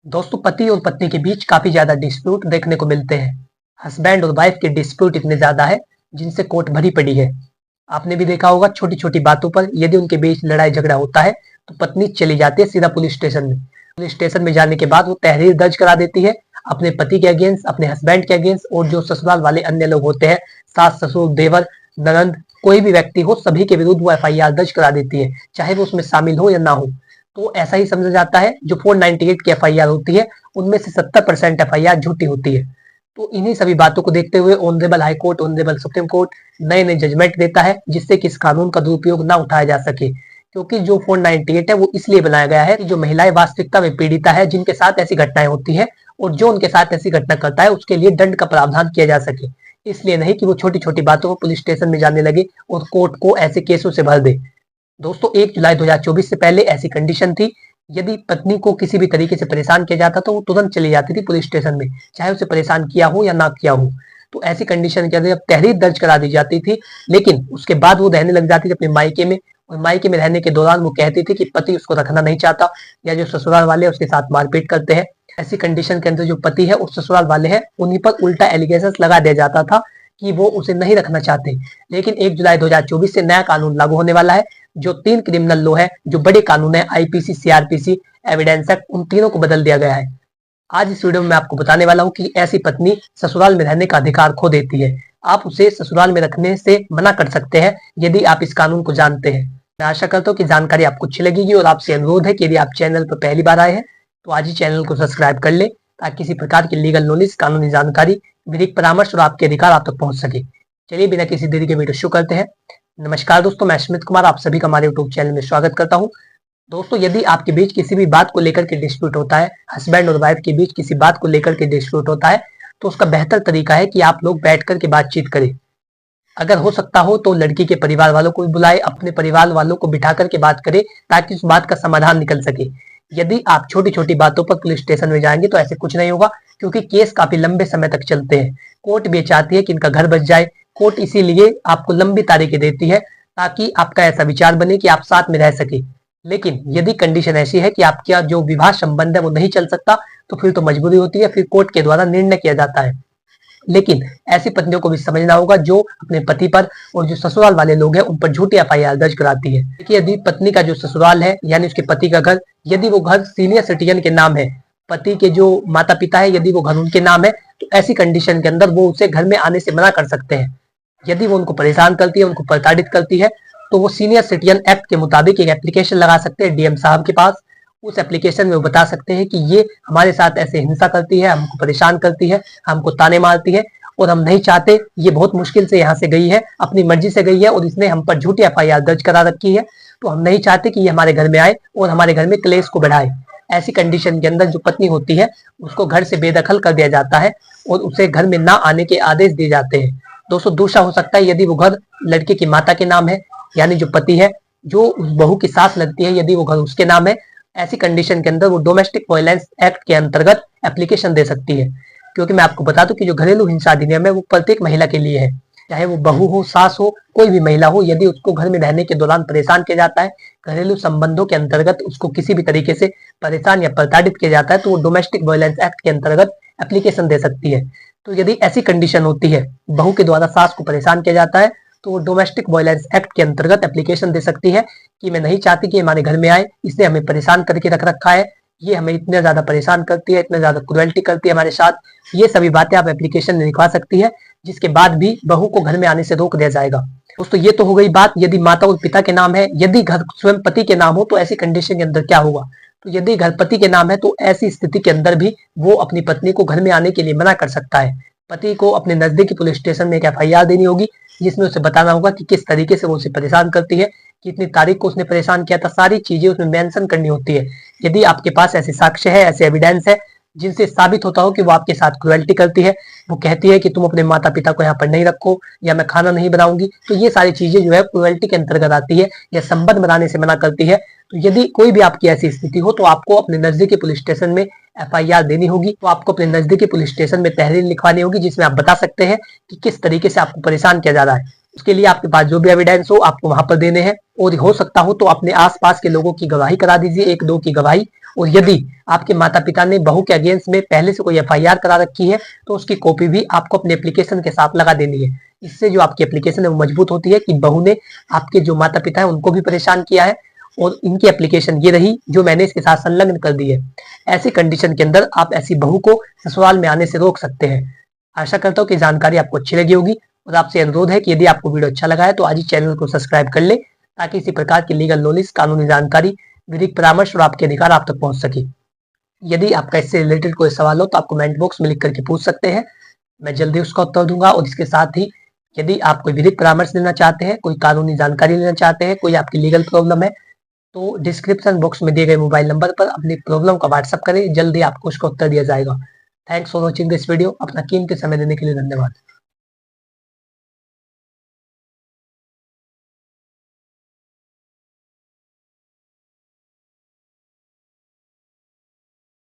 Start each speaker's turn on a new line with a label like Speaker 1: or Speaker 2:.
Speaker 1: दोस्तों, पति और पत्नी के बीच काफी ज्यादा डिस्प्यूट देखने को मिलते हैं। हस्बैंड और वाइफ के डिस्प्यूट इतने ज्यादा है जिनसे कोर्ट भरी पड़ी है। आपने भी देखा होगा, छोटी छोटी बातों पर यदि उनके बीच लड़ाई झगड़ा होता है तो पत्नी चली जाती है सीधा पुलिस स्टेशन में। पुलिस स्टेशन में जाने के बाद वो तहरीर दर्ज करा देती है अपने पति के अगेंस्ट, अपने हस्बैंड के अगेंस्ट, और जो ससुराल वाले अन्य लोग होते हैं, सास ससुर देवर ननंद, कोई भी व्यक्ति हो, सभी के विरुद्ध वो एफआईआर दर्ज करा देती है, चाहे वो उसमें शामिल हो या ना हो। तो ऐसा ही समझा जाता है जो 498 की एफआईआर होती है उनमें से 70% एफआईआर झूठी होती है। तो इन्हीं सभी बातों को देखते हुए honourable high court, honourable supreme court नए नए जजमेंट देता है जिससे कि इस कानून का दुरुपयोग ना उठाया जा सके। क्योंकि जो 498 है वो इसलिए बनाया गया है कि जो महिलाएं वास्तविकता में पीड़िता है, जिनके साथ ऐसी घटनाएं होती है और जो उनके साथ ऐसी घटना करता है उसके लिए दंड का प्रावधान किया जा सके। इसलिए नहीं कि वो छोटी छोटी बातों को पुलिस स्टेशन में जाने लगे और कोर्ट को ऐसे केसों से भर दे। दोस्तों, 1 जुलाई 2024 से पहले ऐसी कंडीशन थी, यदि पत्नी को किसी भी तरीके से परेशान किया जाता तो वो तुरंत चली जाती थी पुलिस स्टेशन में, चाहे उसे परेशान किया हो या ना किया हो। तो ऐसी कंडीशन के अंदर जब तहरीर दर्ज करा दी जाती थी, लेकिन उसके बाद वो रहने लग जाती थी अपने मायके में, और मायके में रहने के दौरान वो कहती थी कि पति उसको रखना नहीं चाहता, या जो ससुराल वाले उसके साथ मारपीट करते हैं। ऐसी कंडीशन के अंदर जो पति है और ससुराल वाले हैं उन्हीं पर उल्टा एलिगेशन लगा दिया जाता था कि वो उसे नहीं रखना चाहते। लेकिन 1 जुलाई 2024 से नया कानून लागू होने वाला है, जो 3 क्रिमिनल लॉ है, जो बड़े कानून है, आईपीसी, सीआरपीसी, एविडेंस एक्ट, उन तीनों को बदल दिया गया है। आज इस वीडियो में मैं आपको बताने वाला हूं कि ऐसी पत्नी ससुराल में रहने का अधिकार खो देती है। आप उसे ससुराल में रखने से मना कर सकते हैं यदि आप इस कानून को जानते हैं। मैं आशा करता हूं कि जानकारी आपको अच्छी लगेगी, और आपसे अनुरोध है कि यदि आप चैनल पर पहली बार आए हैं तो आज ही चैनल को सब्सक्राइब कर ले, ताकि किसी प्रकार की लीगल नॉलेज, कानूनी जानकारी, विधिक परामर्श और आपके अधिकार आप तक पहुंच सके। चलिए बिना किसी देरी के वीडियो शुरू करते हैं। नमस्कार दोस्तों, मैं स्मित कुमार आप सभी का हमारे यूट्यूब चैनल में स्वागत करता हूं। दोस्तों, यदि आपके बीच किसी भी बात को लेकर के डिस्प्यूट होता है, हस्बैंड और वाइफ के बीच किसी बात को लेकर के डिस्प्यूट होता है, तो उसका बेहतर तरीका है कि आप लोग बैठ कर के बातचीत करें। अगर हो सकता हो तो लड़की के परिवार वालों को भी बुलाए, अपने परिवार वालों को बिठा करके बात करें, ताकि उस बात का समाधान निकल सके। यदि आप छोटी छोटी बातों पर पुलिस स्टेशन में जाएंगे तो ऐसे कुछ नहीं होगा, क्योंकि केस काफी लंबे समय तक चलते हैं। कोर्ट भी चाहती है कि इनका घर बच जाए। कोर्ट इसीलिए आपको लंबी तारीखें देती है, ताकि आपका ऐसा विचार बने कि आप साथ में रह सके। लेकिन यदि कंडीशन ऐसी है कि आपका जो विवाह संबंध है वो नहीं चल सकता, तो फिर तो मजबूरी होती है, फिर कोर्ट के द्वारा निर्णय किया जाता है। लेकिन ऐसी पत्नियों को भी समझना होगा जो अपने पति पर और जो ससुराल वाले लोग हैं उन पर झूठी एफआईआर दर्ज कराती है। देखिए, यदि पत्नी का जो ससुराल है, यानी उसके पति का घर, यदि वो घर सीनियर सिटीजन के नाम है, पति के जो माता पिता है यदि वो घर उनके नाम है, तो ऐसी कंडीशन के अंदर वो उसे घर में आने से मना कर सकते हैं। यदि वो उनको परेशान करती है, उनको प्रताड़ित करती है, तो वो सीनियर सिटीजन एक्ट के मुताबिक एक एप्लीकेशन लगा सकते हैं डीएम साहब के पास। उस एप्लीकेशन में वो बता सकते हैं कि ये हमारे साथ ऐसे हिंसा करती है, हमको परेशान करती है, हमको ताने मारती है, और हम नहीं चाहते, ये बहुत मुश्किल से यहाँ से गई है, अपनी मर्जी से गई है, और इसने हम पर झूठी एफआईआर दर्ज करा रखी है, तो हम नहीं चाहते कि ये हमारे घर में आए और हमारे घर में क्लेश को बढ़ाए। ऐसी कंडीशन के अंदर जो पत्नी होती है उसको घर से बेदखल कर दिया जाता है और उसे घर में ना आने के आदेश दिए जाते हैं। दोस्तों, दूसरा हो सकता है यदि वो घर लड़के की माता के नाम है, यानी जो पति है, जो उस बहू की सास लगती है, यदि वो घर उसके नाम है, ऐसी कंडीशन के अंदर वो डोमेस्टिक वायलेंस एक्ट के अंतर्गत एप्लीकेशन दे सकती है। क्योंकि मैं आपको बता दूं कि जो घरेलू हिंसा अधिनियम है वो प्रत्येक महिला के लिए है, चाहे वो बहू हो, सास हो, कोई भी महिला हो। यदि उसको घर में रहने के दौरान परेशान किया जाता है, घरेलू संबंधों के अंतर्गत उसको किसी भी तरीके से परेशान या प्रताड़ित किया जाता है, तो वो डोमेस्टिक वायलेंस एक्ट के अंतर्गत एप्लीकेशन दे सकती है। तो यदि ऐसी कंडीशन होती है, बहू के द्वारा सास को परेशान किया जाता है, तो वो डोमेस्टिक वायलेंस एक्ट के अंतर्गत एप्लीकेशन दे सकती है कि मैं नहीं चाहती कि हमारे घर में आए, इसने हमें परेशान करके रख रखा है, ये हमें इतने ज्यादा परेशान करती है, इतने ज्यादा क्रुएल्टी करती है हमारे साथ। ये सभी बातें आप एप्लीकेशन में लिखवा सकती है, जिसके बाद भी बहू को घर में आने से रोक दिया जाएगा। दोस्तों, ये तो हो गई बात यदि माता और पिता के नाम है। यदि घर स्वयं पति के नाम हो तो ऐसी कंडीशन के अंदर क्या होगा? तो यदि घर पति के नाम है तो ऐसी स्थिति के अंदर भी वो अपनी पत्नी को घर में आने के लिए मना कर सकता है। पति को अपने नजदीकी पुलिस स्टेशन में एक एफआईआर देनी होगी, जिसमें उसे बताना होगा कि किस तरीके से वो उसे परेशान करती है, कितनी तारीख को उसने परेशान किया था, सारी चीजें उसमें मेंशन करनी होती है। यदि आपके पास ऐसे साक्ष्य है, ऐसे एविडेंस है जिनसे साबित होता हो कि वो आपके साथ क्रुएल्टी करती है, वो कहती है कि तुम अपने माता पिता को यहाँ पर नहीं रखो, या मैं खाना नहीं बनाऊंगी, तो ये सारी चीजें जो है क्रुएल्टी के अंतर्गत आती है, या संबंध बनाने से मना करती है। तो यदि कोई भी आपकी ऐसी स्थिति हो तो आपको अपने नजदीकी पुलिस स्टेशन में एफआईआर देनी होगी। तो आपको अपने नजदीकी पुलिस स्टेशन में तहरीर लिखवानी होगी, जिसमें आप बता सकते हैं कि किस तरीके से आपको परेशान किया जा रहा है। उसके लिए आपके पास जो भी एविडेंस हो आपको वहां पर देने हैं, और हो सकता हो तो अपने आसपास के लोगों की गवाही करा दीजिए, 1-2 की गवाही, और यदि आपके माता पिता ने बहू के अगेंस्ट में पहले से कोई एफआईआर करा रखी है तो उसकी कॉपी भी आपको अपने एप्लीकेशन के साथ लगा देनी है। इससे जो आपकी एप्लीकेशन है वो मजबूत होती है कि बहू ने आपके जो माता पिता है उनको भी परेशान किया है और इनकी एप्लीकेशन ये रही जो मैंने इसके साथ संलग्न कर दी है। ऐसी कंडीशन के अंदर आप ऐसी बहू को ससुराल में आने से रोक सकते हैं। आशा करता हूँ कि जानकारी आपको अच्छी लगी होगी और आपसे अनुरोध है कि यदि आपको वीडियो अच्छा लगा है तो आज ही चैनल को सब्सक्राइब कर ले ताकि इसी प्रकार की लीगल नॉलेज, कानूनी जानकारी, विधिक परामर्श और आपके अधिकार आप तक पहुंच सके। यदि आपका इससे रिलेटेड कोई सवाल हो तो आप कमेंट बॉक्स में लिख करके पूछ सकते हैं, मैं जल्दी उसका उत्तर दूंगा। और इसके साथ ही यदि आप कोई विधिक परामर्श लेना चाहते हैं, कोई कानूनी जानकारी लेना चाहते हैं, कोई आपकी लीगल प्रॉब्लम है तो डिस्क्रिप्शन बॉक्स में दिए गए मोबाइल नंबर पर अपनी प्रॉब्लम का व्हाट्सअप करें, जल्दी आपको उसका उत्तर दिया जाएगा। Thanks for watching this video. अपना कीमती समय देने के लिए धन्यवाद।